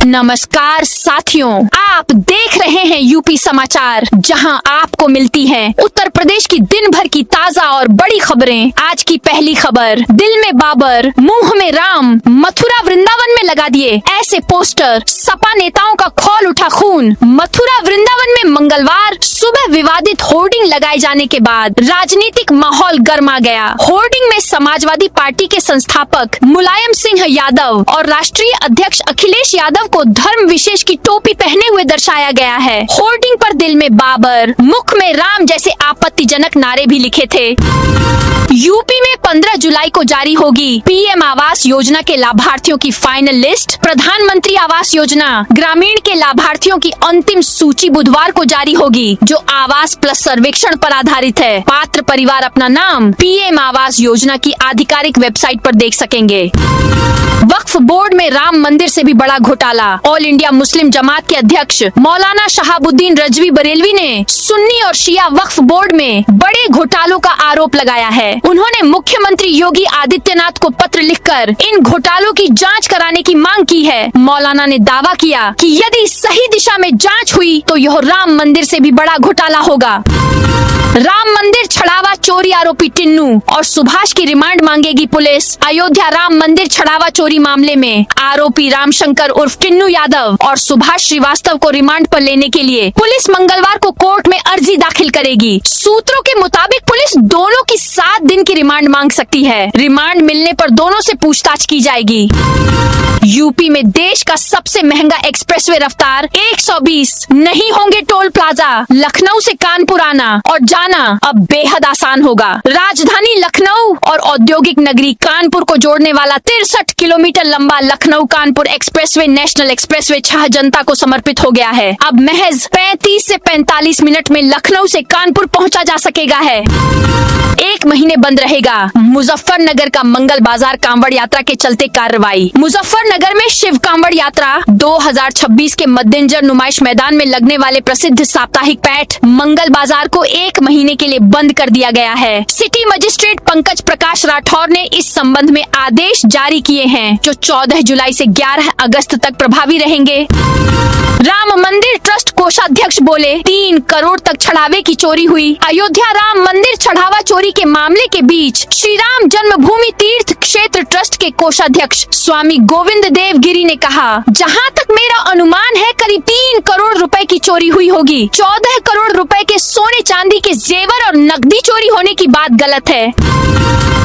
नमस्कार साथियों, आप देख रहे हैं यूपी समाचार, जहां आपको मिलती हैं उत्तर प्रदेश की दिन भर की ताजा और बड़ी खबरें। आज की पहली खबर, दिल में बाबर मुंह में राम, मथुरा वृंदावन में लगा दिए ऐसे पोस्टर, सपा नेताओं का खौल उठा खून। मथुरा वृंदावन में मंगलवार सुबह विवादित होर्डिंग लगाए जाने के बाद राजनीतिक माहौल गर्मा गया। होर्डिंग में समाजवादी पार्टी के संस्थापक मुलायम सिंह यादव और राष्ट्रीय अध्यक्ष अखिलेश यादव को धर्म विशेष की टोपी पहने हुए दर्शाया गया है। होर्डिंग पर दिल में बाबर, मुख में राम जैसे आपत्तिजनक नारे भी लिखे थे। यूपी में 15 जुलाई को जारी होगी पीएम आवास योजना के लाभार्थियों की फाइनल लिस्ट। प्रधानमंत्री आवास योजना ग्रामीण के लाभार्थियों की अंतिम सूची बुधवार को जारी होगी, जो आवास प्लस सर्वेक्षण पर आधारित है। पात्र परिवार अपना नाम पीएम आवास योजना की आधिकारिक वेबसाइट पर देख सकेंगे। वक्फ बोर्ड में राम मंदिर से भी बड़ा घोटाला। ऑल इंडिया मुस्लिम जमात के अध्यक्ष मौलाना शहाबुद्दीन रजवी बरेलवी ने सुन्नी और शिया वक्फ बोर्ड में बड़े घोटालों का आरोप लगाया है। उन्होंने मुख्यमंत्री योगी आदित्यनाथ को पत्र लिखकर इन घोटालों की जांच कराने की मांग की है। मौलाना ने दावा किया कि यदि सही दिशा में जांच हुई तो यह राम मंदिर से भी बड़ा घोटाला होगा। राम मंदिर छड़ावा चोरी आरोपी टिन्नू और सुभाष की रिमांड मांगेगी पुलिस। अयोध्या राम मंदिर छड़ावा चोरी मामले में आरोपी रामशंकर उर्फ टिन्नू यादव और सुभाष श्रीवास्तव को रिमांड पर लेने के लिए पुलिस मंगलवार को कोर्ट में अर्जी दाखिल करेगी। सूत्रों के मुताबिक पुलिस दोनों की 7 दिन की रिमांड मांग सकती है। रिमांड मिलने पर दोनों से पूछताछ की जाएगी। यूपी में देश का सबसे महंगा एक्सप्रेसवे रफ्तार 120, नहीं होंगे टोल प्लाजा। लखनऊ से कानपुर आना और जाना अब बेहद आसान होगा। राजधानी लखनऊ और औद्योगिक नगरी कानपुर को जोड़ने वाला 63 किलोमीटर लंबा Lucknow Kanpur expressway national expressway 6 जनता को समर्पित हो गया है। अब महज 35 से 45 मिनट में लखनऊ से कानपुर पहुंचा जा सकेगा है। 1 महीने बंद रहेगा मुजफ्फरनगर का मंगल बाजार कांवड़ यात्रा के चलते कार्रवाई। मुजफ्फरनगर में शिव कांवड़ यात्रा 2026 के मद्देनजर नुमाइश मैदान में लगने वाले प्रसिद्ध साप्ताहिक पैठ मंगल बाजार को 1 महीने के लिए बंद कर दिया गया है। सिटी मजिस्ट्रेट पंकज प्रकाश राठौर ने इस संबंध में आदेश जारी किए हैं, जो 14 जुलाई से 11 अगस्त तक प्रभावी रहेंगे। राम मंदिर ट्रस्ट कोषाध्यक्ष बोले 3 करोड़ तक छड़ावे की चोरी हुई। अयोध्या राम मंदिर छड़ावा चोरी के मामले के बीच श्री राम जन्मभूमि तीर्थ क्षेत्र ट्रस्ट के कोषाध्यक्ष स्वामी गोविंद देव गिरी ने कहा, जहां तक मेरा अनुमान है करीब 3 करोड़ रुपए की चोरी हुई होगी। 14 करोड़ रुपए के सोने चांदी के जेवर और नकदी चोरी होने की बात गलत है।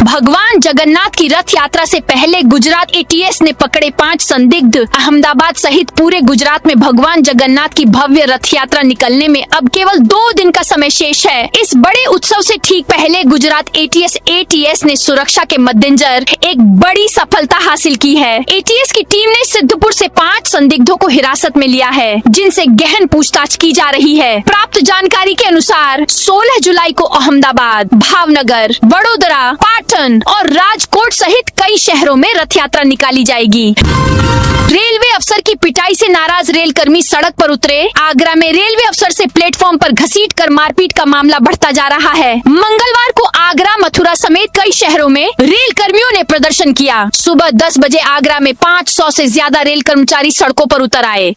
भगवान जगन्नाथ की रथ यात्रा से पहले गुजरात एटीएस ने पकड़े 5 संदिग्ध। अहमदाबाद सहित पूरे गुजरात में भगवान जगन्नाथ की भव्य रथ यात्रा निकलने में अब केवल 2 दिन का समय शेष है। इस बड़े उत्सव से ठीक पहले गुजरात एटीएस ने सुरक्षा के मद्देनजर एक बड़ी सफलता हासिल की है। एटीएस की टीम ने सिद्धपुर से 5 संदिग्धों को हिरासत में लिया है, जिनसे गहन पूछताछ की जा रही है। प्राप्त जानकारी के अनुसार 16 जुलाई को अहमदाबाद, भावनगर, वडोदरा, पाटन और राजकोट सहित कई शहरों में रथ यात्रा निकाली जाएगी। रेलवे अफसर की पिटाई से नाराज रेलकर्मी सड़क पर उतरे। आगरा में रेलवे अफसर से प्लेटफॉर्म पर घसीटकर मारपीट का मामला बढ़ता जा रहा है। मंगलवार को आगरा, मथुरा समेत कई शहरों में रेल कर्मियों ने प्रदर्शन किया। सुबह 10 बजे आगरा में 500 से ज्यादा रेल कर्मचारी सड़कों पर उतर आए।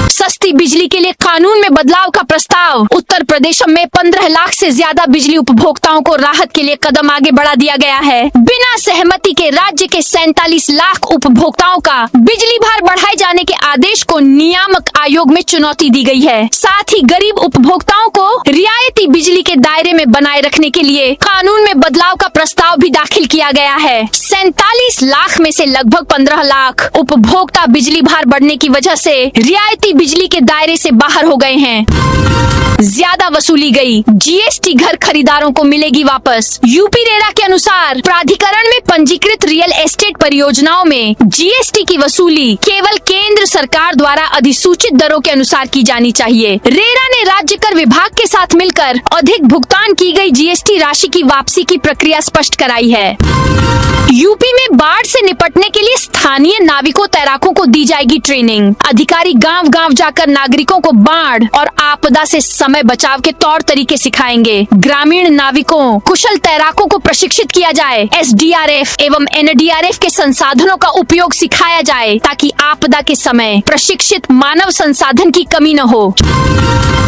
सस्ती बिजली के लिए कानून में बदलाव का प्रस्ताव। उत्तर प्रदेश में 15 लाख से ज्यादा बिजली उपभोक्ताओं को राहत के लिए कदम आगे बढ़ा दिया गया है। बिना सहमति के राज्य के 47 लाख उपभोक्ताओं का बिजली भार बढ़ाए जाने के आदेश को नियामक आयोग में चुनौती दी गई है। साथ ही गरीब उपभोक्ताओं को रियायती बिजली के दायरे में बनाए रखने के लिए कानून में बदलाव का प्रस्ताव भी दाखिल किया गया है। 47 लाख में से लगभग 15 लाख उपभोक्ता बिजली भार बढ़ने की वजह से रियायती बिजली के दायरे से बाहर हो गए हैं। ज्यादा वसूली गई, जीएसटी घर खरीदारों को मिलेगी वापस। यूपी रेरा के अनुसार प्राधिकरण में पंजीकृत रियल एस्टेट परियोजनाओं में जीएसटी की वसूली केवल केंद्र सरकार द्वारा अधिसूचित दरों के अनुसार की जानी चाहिए। रेरा ने राज्य कर विभाग के साथ मिलकर अधिक भुगतान की गई जीएसटी राशि की वापसी की प्रक्रिया स्पष्ट कराई है। यूपी में बाढ़ से निपटने के लिए स्थानीय नाविकों तैराकों को दी जाएगी ट्रेनिंग। अधिकारी गांव-गांव जाकर नागरिकों को बाढ़ और आपदा से समय बचाव के तौर तरीके सिखाएंगे। ग्रामीण नाविकों, कुशल तैराकों को प्रशिक्षित किया जाए। SDRF एवं NDRF के संसाधनों का उपयोग सिखाया जाए ताकि आपदा के समय प्रशिक्षित मानव संसाधन की कमी न हो।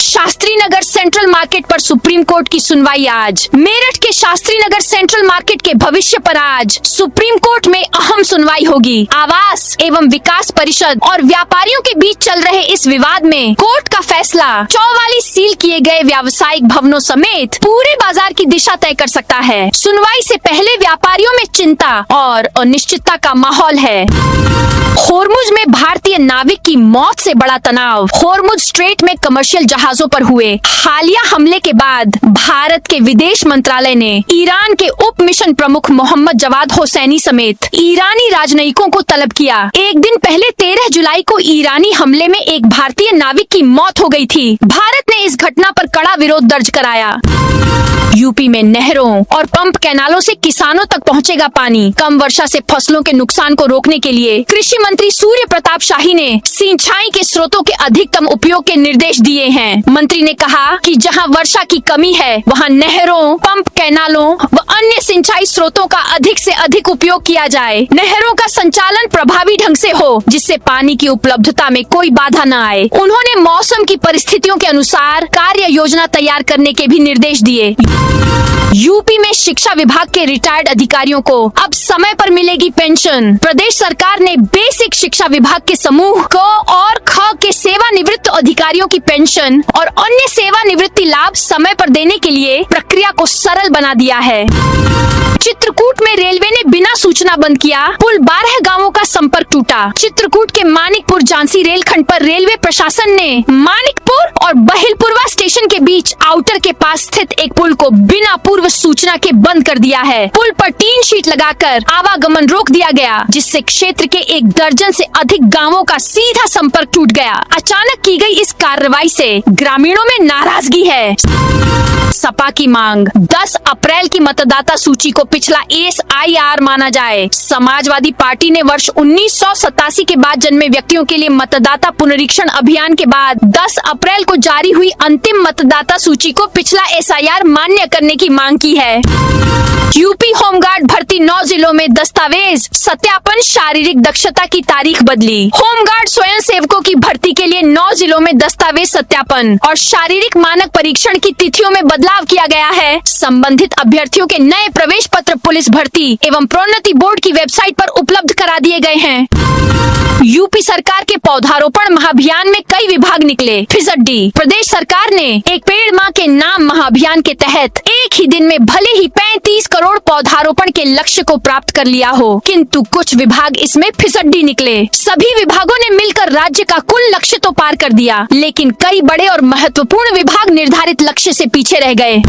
शास्त्री नगर सेंट्रल मार्केट पर सुप्रीम कोर्ट की सुनवाई आज। मेरठ के शास्त्री नगर सेंट्रल मार्केट के भविष्य पर आज सुप्रीम कोर्ट में अहम सुनवाई होगी। आवास एवं विकास परिषद और व्यापारियों के बीच चल रहे इस विवाद में कोर्ट का फैसला 44 सील किए गए व्यावसायिक भवनों समेत पूरे बाजार की दिशा तय कर सकता है। सुनवाई से पहले व्यापारियों में चिंता और अनिश्चितता का माहौल है। होर्मुज में भारतीय नाविक की मौत से बड़ा तनाव। होर्मुज स्ट्रेट में कमर्शियल जहाजों पर हुए हालिया हमले के बाद भारत के विदेश मंत्रालय ने ईरान के उप मिशन प्रमुख मोहम्मद जवाद हुसैनी समेत ईरानी राजनयिकों को तलब किया। एक दिन पहले 13 जुलाई को ईरानी हमले में एक भारतीय नाविक की मौत हो गई थी। भारत ने इस घटना पर कड़ा विरोध दर्ज कराया। यूपी में नहरों और पंप कैनालों से किसानों तक पहुंचेगा पानी। कम वर्षा से फसलों के नुकसान को रोकने के लिए कृषि मंत्री सूर्य प्रताप शाही ने सिंचाई के स्रोतों के अधिकतम उपयोग के निर्देश दिए हैं। मंत्री ने कहा कि जहां वर्षा की कमी है वहां नहरों, पंप कैनालों व अन्य सिंचाई स्रोतों का अधिक से अधिक उपयोग किया जाए। नहरों का संचालन प्रभावी ढंग से हो जिससे पानी की उपलब्धता में कोई बाधा न आए। उन्होंने मौसम की परिस्थितियों के अनुसार कार्य योजना तैयार करने के भी निर्देश दिए। यूपी में शिक्षा विभाग के रिटायर्ड अधिकारियों को अब समय पर मिलेगी पेंशन। प्रदेश सरकार ने बेसिक शिक्षा विभाग के समूह क और ख के सेवानिवृत्त अधिकारियों की पेंशन और अन्य सेवानिवृत्ति लाभ समय पर देने के लिए प्रक्रिया को सरल बना दिया है। चित्रकूट में रेलवे ने बिना सूचना बंद किया पुल 12 गांवों का संपर्क टूटा। चित्रकूट के मानिकपुर झांसी रेलखंड पर रेलवे प्रशासन ने मानिकपुर और बहिलपुरवा स्टेशन के बीच आउटर के पास स्थित एक पुल को बिना पूर्व सूचना के बंद कर दिया है। पुल पर टीन शीट लगाकर आवागमन रोक दिया गया जिससे क्षेत्र के 1 दर्जन से अधिक गांवों का सीधा संपर्क टूट गया। अचानक की गई इस कार्रवाई से ग्रामीणों में नाराजगी है। सपा की मांग 10 अप्रैल की मतदाता सूची को पिछला SIR माना जाए। समाजवादी पार्टी ने वर्ष 1987 के बाद जन्मे व्यक्तियों के लिए मतदाता पुनरीक्षण अभियान के बाद 10 अप्रैल को जारी हुई अंतिम मतदाता सूची को पिछला SIR मान्य करने की मांग की है। यूपी होमगार्ड भर्ती 9 जिलों में दस्तावेज सत्यापन शारीरिक दक्षता की तारीख बदली। होमगार्ड स्वयं सेवकों की भर्ती के लिए 9 जिलों में दस्तावेज सत्यापन और शारीरिक मानक परीक्षण की तिथियों में बदलाव किया गया है। संबंधित अभ्यर्थियों के नए प्रवेश पत्र पुलिस भर्ती एवं प्रोन्नति बोर्ड की वेबसाइट पर उपलब्ध करा दिए गए हैं। यूपी सरकार के पौधारोपण महाअभियान में कई विभाग निकले फिसड्डी। प्रदेश सरकार ने एक पेड़ माँ के नाम महाअभियान के तहत एक ही दिन में भले ही 35 करोड़ पौधारोपण के लक्ष्य को प्राप्त कर लिया हो, किंतु कुछ विभाग इसमें फिसड्डी निकले। सभी विभागों ने मिलकर राज्य का कुल लक्ष्य तो पार कर दिया, लेकिन कई बड़े और महत्वपूर्ण विभाग निर्धारित लक्ष्य से पीछे रह गए।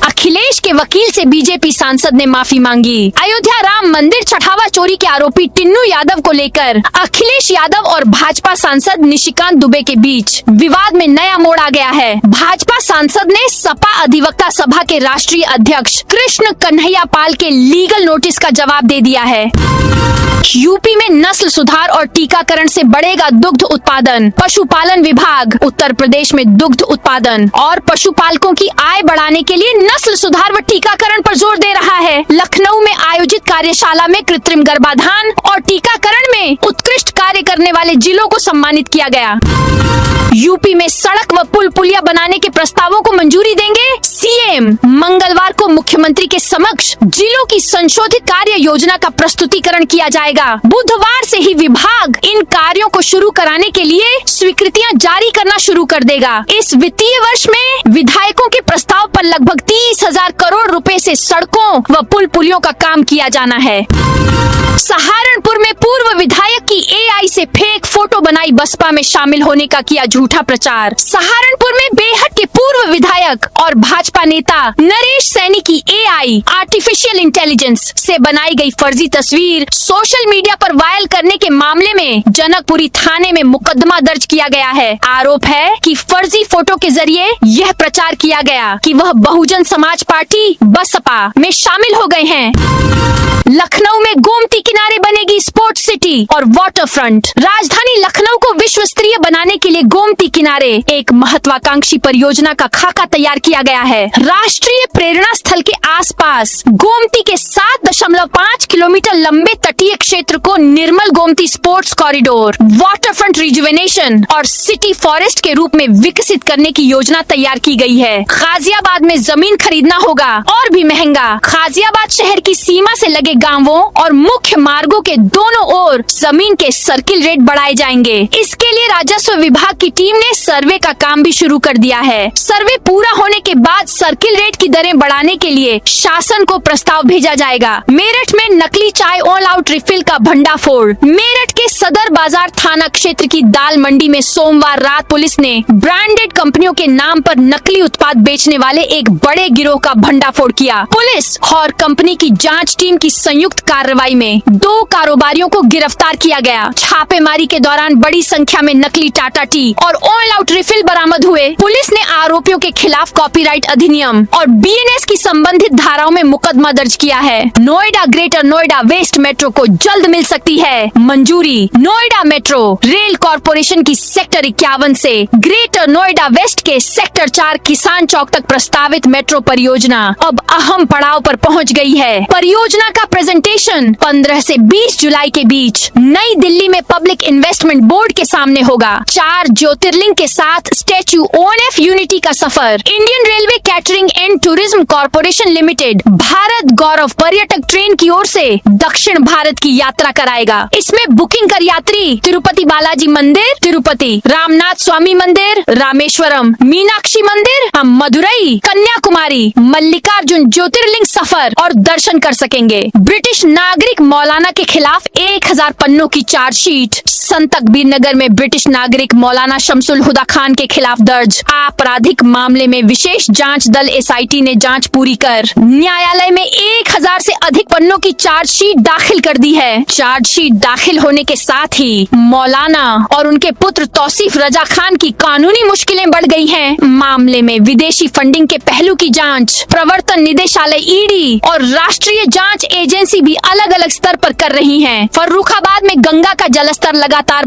अखिलेश के वकील से बीजेपी सांसद ने माफी मांगी। अयोध्या राम मंदिर चढ़ावा चोरी के आरोपी टिन्नू यादव को लेकर अखिलेश यादव और भाजपा सांसद निशिकांत दुबे के बीच विवाद में नया मोड़ आ गया है। भाजपा सांसद ने सपा अधिवक्ता सभा के राष्ट्रीय अध्यक्ष कृष्ण कन्हैया पाल के लीगल नोटिस का जवाब दे दिया है। यूपी में नस्ल सुधार और टीकाकरण से बढ़ेगा दुग्ध उत्पादन। पशुपालन विभाग उत्तर प्रदेश में दुग्ध उत्पादन और पशुपालकों की आय बढ़ाने के लिए नस्ल सुधार व टीकाकरण पर जोर दे रहा है। लखनऊ में आयोजित कार्यशाला में कृत्रिम गर्भाधान और टीकाकरण में उत्कृष्ट कार्य करने वाले जिलों को सम्मानित किया गया। यूपी में सड़क व पुल पुलिया बनाने के प्रस्तावों को मंजूरी देंगे सीएम। मंगलवार को मुख्यमंत्री के समक्ष जिलों की संशोधित कार्य योजना का प्रस्तुतिकरण किया जाएगा। बुधवार से ही विभाग इन कार्यों को शुरू कराने के लिए स्वीकृतियां जारी करना शुरू कर देगा। इस वित्तीय वर्ष में विधायकों के प्रस्ताव पर लगभग 30,000 करोड़ रुपए से सड़कों व पुल पुलियों का काम किया जाना है। सहारनपुर में पूर्व विधायक की AI से फेक फोटो बनाई बसपा में शामिल होने का किया झूठा प्रचार। सहारनपुर में बेहट के पूर्व विधायक और भाजपा नेता नरेश सैनी की AI आर्टिफिशियल इंटेलिजेंस से बनाई गई फर्जी तस्वीर सोशल मीडिया पर वायरल करने के मामले में जनकपुरी थाने में मुकदमा दर्ज किया गया है। आरोप है कि फर्जी फोटो के जरिए यह प्रचार किया गया कि वह बहुजन समाज पार्टी बसपा में शामिल हो गए हैं। लखनऊ में गोमती किनारे बनेगी स्पोर्ट्स सिटी और वाटर फ्रंट। राजधानी लखनऊ को विश्व स्तरीय बनाने के लिए गोमती किनारे एक महत्वाकांक्षी परियोजना का खाका तैयार किया गया है। राष्ट्रीय प्रेरणा स्थल के आसपास गोमती के 7.5 किलोमीटर लंबे तटीय क्षेत्र को निर्मल Gomti sports corridor, waterfront rejuvenation और सिटी फॉरेस्ट के रूप में विकसित करने की योजना तैयार की गई है। गाजियाबाद में जमीन खरीदना होगा और भी महंगा। गाजियाबाद शहर की सीमा से लगे गांवों और मुख्य मार्गों के दोनों ओर जमीन के सर्किल रेट बढ़ाए जाएंगे। इसके लिए राजस्व विभाग की टीम ने सर्वे का काम भी शुरू कर दिया है। सर्वे पूरा होने के बाद सर्किल रेट की दरें बढ़ाने के लिए शासन को प्रस्ताव भेजा जाएगा। मेरठ में नकली चाय ऑल आउट रिफिल का भंडाफोड़। मेरठ के सदर बाजार थाना क्षेत्र की दाल मंडी में सोमवार रात पुलिस ने ब्रांडेड कंपनियों के नाम पर नकली उत्पाद बेचने वाले एक बड़े गिरोह का भंडाफोड़ किया। पुलिस और कंपनी की जांच टीम की संयुक्त कार्रवाई में 2 कारोबारियों को गिरफ्तार किया गया। छापेमारी के दौरान बड़ी संख्या में नकली टाटा टी और ऑल आउट रिफिल बरामद हुए। पुलिस ने आरोपियों के खिलाफ कॉपीराइट अधिनियम और बीएनएस की संबंधित धाराओं में मुकदमा दर्ज किया है। Noida greater Noida waste metro को जल्द मिल सकती है मंजूरी। नोएडा मेट्रो रेल कॉरपोरेशन की सेक्टर 51 से ग्रेटर नोएडा वेस्ट के सेक्टर 4 किसान चौक तक प्रस्तावित मेट्रो परियोजना अब अहम पड़ाव पर पहुंच गई है। परियोजना का प्रेजेंटेशन 15 से 20 जुलाई के बीच नई दिल्ली में पब्लिक इन्वेस्टमेंट बोर्ड के सामने होगा। 4 ज्योतिर्लिंग के साथ स्टैच्यू ONF यूनिटी का सफर Indian Railway Catering and Tourism Corporation Limited Bharat Gaurav पर्यटक ट्रेन की ओर से दक्षिण भारत की यात्रा कराएगा। इसमें बुकिंग कर यात्री तिरुपति बालाजी मंदिर, तिरुपति रामनाथ स्वामी मंदिर, रामेश्वरम, मीनाक्षी मंदिर, मदुरई, कन्याकुमारी, मल्लिकार्जुन ज्योतिर्लिंग सफर और दर्शन कर सकेंगे। ब्रिटिश नागरिक मौलाना के खिलाफ 1000 पन्नों की चार्जशीट। संत कबीर नगर में ब्रिटिश नागरिक मौलाना शमसुल हुदा खान के खिलाफ दर्ज आपराधिक मामले में विशेष जांच दल SIT ने जांच पूरी कर न्यायालय में 1000 से अधिक पन्नों की चार्जशीट दाखिल कर दी है। चार्जशीट दाखिल होने के साथ ही मौलाना और उनके पुत्र तौसीफ रजा खान की कानूनी मुश्किलें बढ़ गई हैं। मामले में विदेशी फंडिंग के पहलू की जांच प्रवर्तन निदेशालय ED और राष्ट्रीय जांच एजेंसी भी अलग अलग स्तर पर कर रही हैं। फर्रुखाबाद में गंगा का जलस्तर लगातार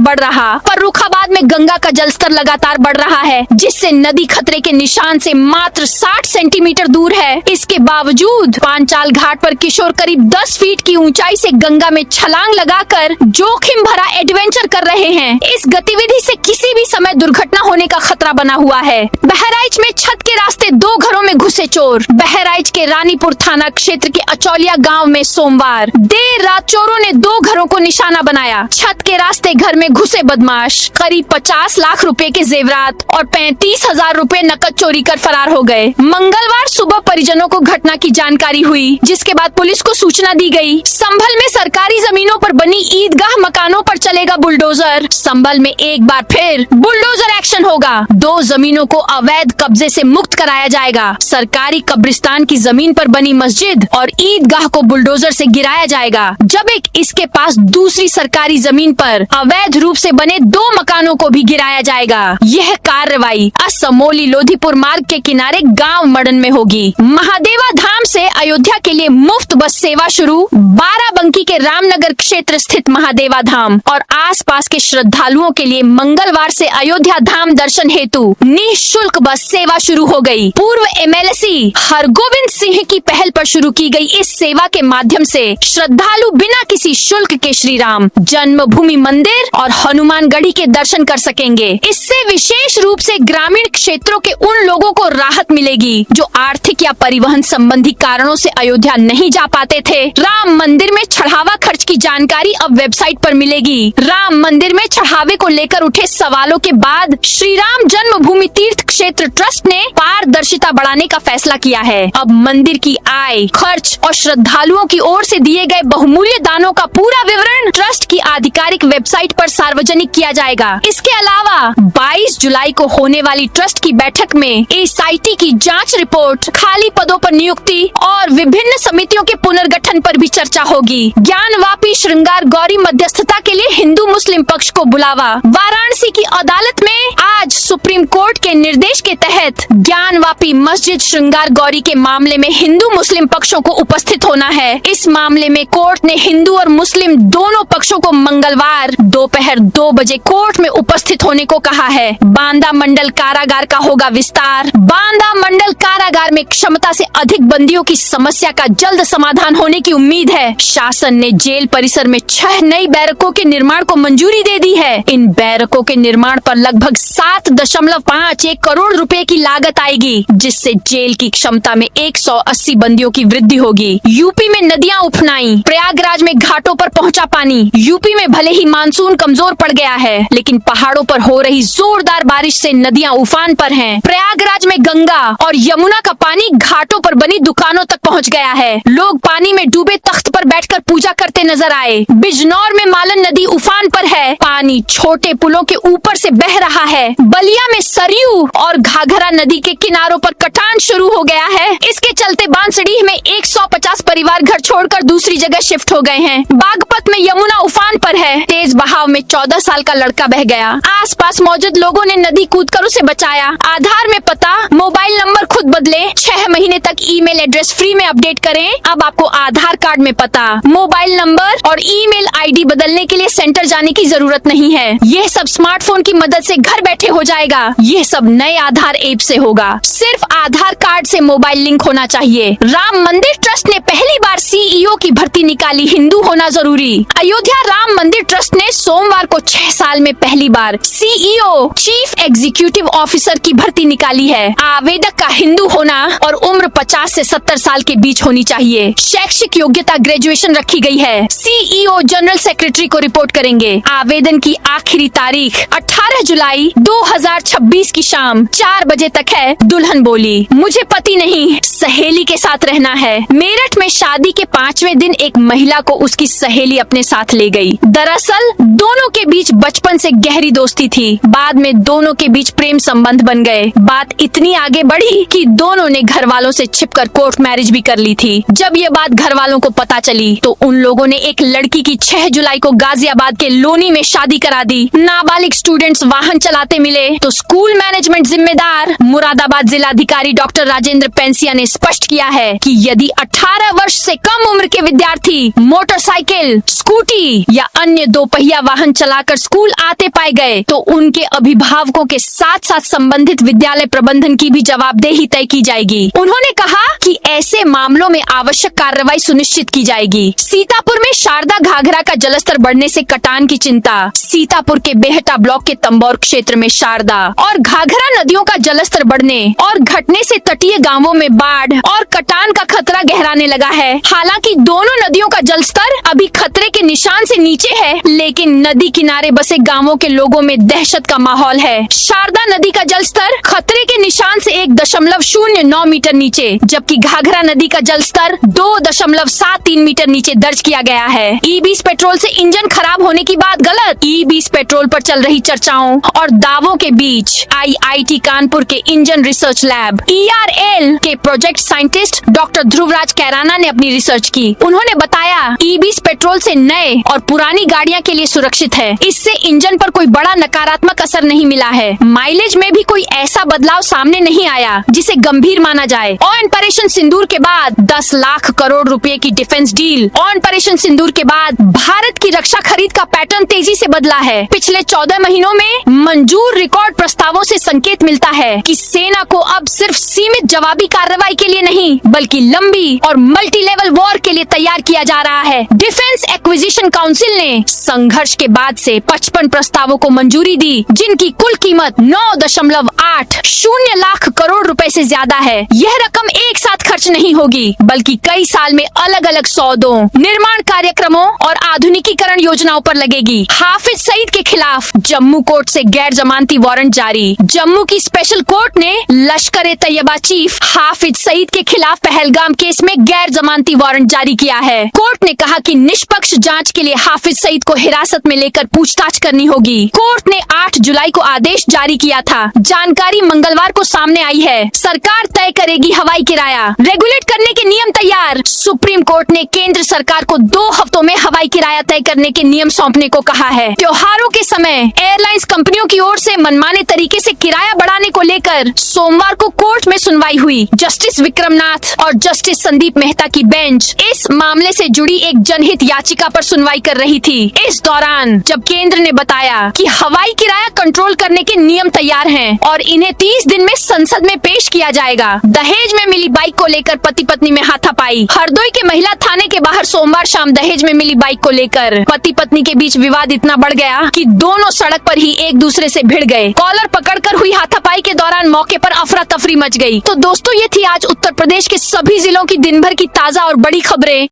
बढ़ रहा है जिससे नदी खतरे के निशान से मात्र 60 सेंटीमीटर दूर है। इसके बावजूद पांचाल घाट पर किशोर करीब 10 फीट की ऊंचाई से गंगा में छलांग लगाकर जोखिम भरा एडवेंचर कर रहे हैं। इस गतिविधि से किसी भी समय दुर्घटना होने का खतरा बना हुआ है। बहराइच में छत के रास्ते 2 घरों में घुसे चोर। बहराइच के रानीपुर थाना क्षेत्र के अचौलिया गांव में सोमवार देर रात चोरों ने 2 घरों को निशाना बनाया। छत के रास्ते घर में घुसे बदमाश करीब 50 लाख रुपए के जेवरात और 35,000 रुपए नकद चोरी कर फरार हो गए। मंगलवार सुबह परिजनों को घटना की जानकारी हुई, जिसके बाद पुलिस को सूचना दी गई। संभल में सरकारी जमीनों पर बनी ईदगाह मकानों पर चलेगा बुलडोजर। संभल में एक बार फिर बुलडोजर एक्शन होगा। 2 जमीनों को अवैध कब्जे से मुक्त कराया जाएगा। सरकारी कब्रिस्तान की जमीन पर बनी मस्जिद और ईदगाह को बुलडोजर से गिराया जाएगा, जबकि इसके पास दूसरी सरकारी जमीन पर अवैध रूप से बने 2 मकानों को भी गिराया जाएगा। यह कार्रवाई असमोली लोधीपुर मार्ग के किनारे गांव मड़न में होगी। महादेवा धाम से अयोध्या के लिए मुफ्त बस सेवा शुरू। बाराबंकी के रामनगर क्षेत्र स्थित महादेवा धाम और आसपास के श्रद्धालुओं के लिए मंगलवार से अयोध्या धाम दर्शन हेतु निःशुल्क बस सेवा शुरू हो गई। पूर्व MLC हरगोविंद सिंह की पहल पर शुरू की गई इस सेवा के माध्यम से श्रद्धालु बिना किसी शुल्क के श्री राम जन्मभूमि मंदिर और हनुमानगढ़ी के दर्शन कर सकेंगे। इससे विशेष रूप से ग्रामीण क्षेत्रों के उन लोगों को राहत मिलेगी जो आर्थिक या परिवहन संबंधी कारणों से अयोध्या नहीं जा पाते थे। राम मंदिर में चढ़ावा खर्च की जानकारी अब वेबसाइट पर मिलेगी। राम मंदिर में चढ़ावे को लेकर उठे सवालों के बाद श्री राम जन्मभूमि तीर्थ क्षेत्र ट्रस्ट ने पारदर्शिता बढ़ाने का फैसला किया है। अब मंदिर की आय, खर्च और श्रद्धालुओं की ओर से दिए गए बहुमूल्य दानों का पूरा विवरण ट्रस्ट की आधिकारिक वेबसाइट पर सार्वजनिक किया जाएगा। इसके अलावा 22 जुलाई को होने वाली ट्रस्ट की बैठक में SIT की जांच रिपोर्ट, खाली पदों पर नियुक्ति और विभिन्न समितियों के पुनर्गठन पर भी चर्चा होगी। ज्ञानवापी श्रृंगार गौरी मध्यस्थता के लिए हिंदू मुस्लिम पक्ष को बुलावा। वाराणसी की अदालत में आज सुप्रीम कोर्ट के निर्देश के तहत ज्ञानवापी मस्जिद श्रृंगार गौरी के मामले में हिंदू मुस्लिम पक्षों को उपस्थित होना है। इस मामले में कोर्ट ने हिंदू और मुस्लिम दोनों पक्षों को मंगलवार दोपहर 2 बजे कोर्ट में उपस्थित होने को कहा है। बांदा मंडल कारागार का होगा विस्तार। बांदा मंडल कारागार में क्षमता से अधिक बंदियों की समस्या का जल्द समाधान होने की उम्मीद है। शासन ने जेल परिसर में 6 नई बैरकों के निर्माण को मंजूरी दे दी है। इन बैरकों के निर्माण पर लगभग 7.51 करोड़ रुपए की लागत आएगी, जिससे जेल की क्षमता में 180 बंदियों की वृद्धि होगी। यूपी में नदियां उफनाई, प्रयागराज में घाटों पर पहुंचा पानी। यूपी में भले ही मानसून कमजोर पड़ गया है, लेकिन पहाड़ों पर हो रही जोरदार बारिश से नदियां उफान पर हैं। प्रयागराज में गंगा और यमुना का पानी घाटों पर बनी दुकानों तक पहुंच गया है। लोग पानी में डूबे तख्त पर बैठकर पूजा करते नजर आए। बिजनौर में मालन नदी उफान पर है। पानी छोटे पुलों के ऊपर से बह रहा है। बलिया में सरयू और घाघरा नदी के किनारों पर कटान शुरू हो गया है। इसके चलते बांसडीह में 150 परिवार घर छोड़कर दूसरी जगह शिफ्ट हो गए हैं। बागपत में यमुना उफान पर है। तेज बहाव में 14 साल का लड़का बह गया। आसपास मौजूद लोगों ने नदी कूदकर उसे बचाया। आधार में पता, मोबाइल नंबर खुद बदले। 6 महीने तक ईमेल एड्रेस फ्री में अपडेट करें। अब आपको आधार कार्ड में पता, मोबाइल नंबर और ईमेल आईडी बदलने के लिए सेंटर जाने की जरूरत नहीं है। यह सब स्मार्टफोन की मदद से घर बैठे हो जाएगा। यह सब नए आधार ऐप से होगा। सिर्फ आधार कार्ड से मोबाइल लिंक होना चाहिए। राम मंदिर ट्रस्ट ने पहली बार सीईओ की भर्ती निकाली। हिंदू होना जरूरी। अयोध्या राम मंदिर ट्रस्ट ने सोमवार को 6 साल में पहली बार सीईओ चीफ एग्जीक्यूटिव ऑफिसर की भर्ती निकाली है। आवेदक का हिंदू होना और उम्र 50 से 70 साल के बीच होनी चाहिए। शैक्षिक योग्यता ग्रेजुएशन रखी गई है। सीईओ जनरल सेक्रेटरी को रिपोर्ट करेंगे। आवेदन की आखिरी तारीख 18 जुलाई 2026 की शाम 4 बजे तक है। दुल्हन बोली, मुझे पति नहीं, सहेली के साथ रहना है। मेरठ में शादी के 5वें दिन एक महिला को उसकी सहेली अपने साथ ले गई। दरअसल दोनों के बीच बचपन से गहरी दोस्ती थी। बाद में दोनों के बीच प्रेम संबंध बन गए। बात इतनी आगे बढ़ी कि दोनों ने घर वालों से छिपकर कोर्ट मैरिज भी कर ली थी। जब ये बात घर वालों को पता चली तो उन लोगों ने एक लड़की की 6 जुलाई को गाजियाबाद के लोनी में शादी करा दी। नाबालिग स्टूडेंट्स वाहन चलाते मिले तो स्कूल मैनेजमेंट जिम्मेदार मुरादाबाद जिलाधिकारी डॉक्टर राजेंद्र पेंसिया ने स्पष्ट किया है कि यदि 18 वर्ष से कम उम्र के विद्यार्थी मोटरसाइकिल, स्कूटी या अन्य 2 पहिया वाहन चलाकर स्कूल आते पाए गए तो उनके अभिभावकों के साथ साथ संबंधित विद्यालय प्रबंधन की भी जवाबदेही तय की जाएगी। उन्होंने कहा कि ऐसे मामलों में आवश्यक कार्रवाई सुनिश्चित की जाएगी। सीतापुर में शारदा घाघरा का जलस्तर बढ़ने से कटान की चिंता। सीतापुर के बेहटा ब्लॉक के तंबौर क्षेत्र में शारदा और घाघरा नदियों का जलस्तर बढ़ने और घटने से तटीय गांवों में बाढ़ और कटान का खतरा गहराने लगा है। हालांकि दोनों नदियों का जलस्तर अभी खतरे के निशान से नीचे है, लेकिन नदी किनारे बसे गांवों के लोगों में दहशत का माहौल है। शारदा नदी का जलस्तर खतरे के निशान से 1.09 मीटर नीचे, जबकि घाघरा नदी का जलस्तर 2.73 मीटर नीचे दर्ज किया गया है। ई-20 पेट्रोल से इंजन खराब होने की बात गलत। ई-20 पेट्रोल पर चल रही चर्चाओं और दावों के बीच आईआईटी कानपुर के इंजन रिसर्च लैब ERL के project scientist doctor Dhruvraj Kairana ने अपनी रिसर्च की। उन्होंने बताया ई-20 पेट्रोल से नए और पुरानी गाड़ियां के लिए सुरक्षित है। इससे इंजन पर कोई बड़ा नकारात्मक असर नहीं मिला है। माइलेज में भी कोई ऐसा बदलाव सामने नहीं आया जिसे गंभीर माना जाए। ऑपरेशन सिंदूर के बाद 10 लाख करोड़ रुपए की डिफेंस डील। ऑपरेशन सिंदूर के बाद भारत की रक्षा खरीद का पैटर्न तेजी से बदला है। पिछले 14 महीनों में मंजूर रिकॉर्ड प्रस्तावों से संकेत मिलता है कि सेना को अब सिर्फ सीमित जवाबी कार्रवाई के लिए नहीं, बल्कि लंबी और मल्टी लेवल वॉर के लिए तैयार किया जा रहा है। डिफेंस एक्विजिशन काउंसिल ने संघर्ष के बाद से 55 प्रस्तावों को मंजूरी दी, जिनकी कुल कीमत 9.80 लाख करोड़ रुपए से ज्यादा है। यह रकम एक साथ खर्च नहीं होगी, बल्कि कई साल में अलग अलग सौदों, निर्माण कार्यक्रमों और आधुनिकीकरण योजनाओं पर लगेगी। हाफिज सईद के खिलाफ जम्मू कोर्ट से गैर जमानती वारंट जारी। जम्मू की स्पेशल कोर्ट ने लश्कर ए तैयबा चीफ हाफिज सईद के खिलाफ पहलगाम केस में गैर जमानती वारंट जारी किया है। कोर्ट ने कहा कि निष्पक्ष जांच के लिए हाफिज सईद को हिरासत में लेकर पूछताछ करनी होगी। कोर्ट ने 8 जुलाई को आदेश जारी किया था। जानकारी मंगलवार को सामने आई है। सरकार तय करेगी हवाई किराया, रेगुलेट करने के नियम तैयार। सुप्रीम कोर्ट ने केंद्र सरकार को 2 हफ्तों में हवाई किराया तय करने के नियम सौंपने को कहा है। त्योहारों के समय एयरलाइंस कंपनियों की ओर से मनमाने तरीके से किराया बढ़ाने को लेकर सोमवार को कोर्ट में सुनवाई हुई। जस्टिस विक्रमनाथ और जस्टिस संदीप मेहता की बेंच इस मामले से जुड़ी एक जनहित याचिका पर सुनवाई कर रही थी। इस दौरान जब केंद्र ने बताया कि हवाई किराया कंट्रोल करने के नियम तैयार हैं और इन्हें 30 दिन में संसद में पेश किया जाएगा। दहेज में मिली बाइक को लेकर पति पत्नी में हाथापाई। हरदोई के महिला थाने के बाहर सोमवार शाम दहेज में मिली बाइक को लेकर पति पत्नी के बीच विवाद इतना बढ़ गया कि दोनों सड़क पर ही एक दूसरे से भिड़ गए। कॉलर पकड़कर हुई हाथापाई के दौरान मौके पर अफरा तफरी मच गई। तो दोस्तों, ये थी आज उत्तर प्रदेश के सभी जिलों की दिन भर की ताजा और बड़ी खबरें।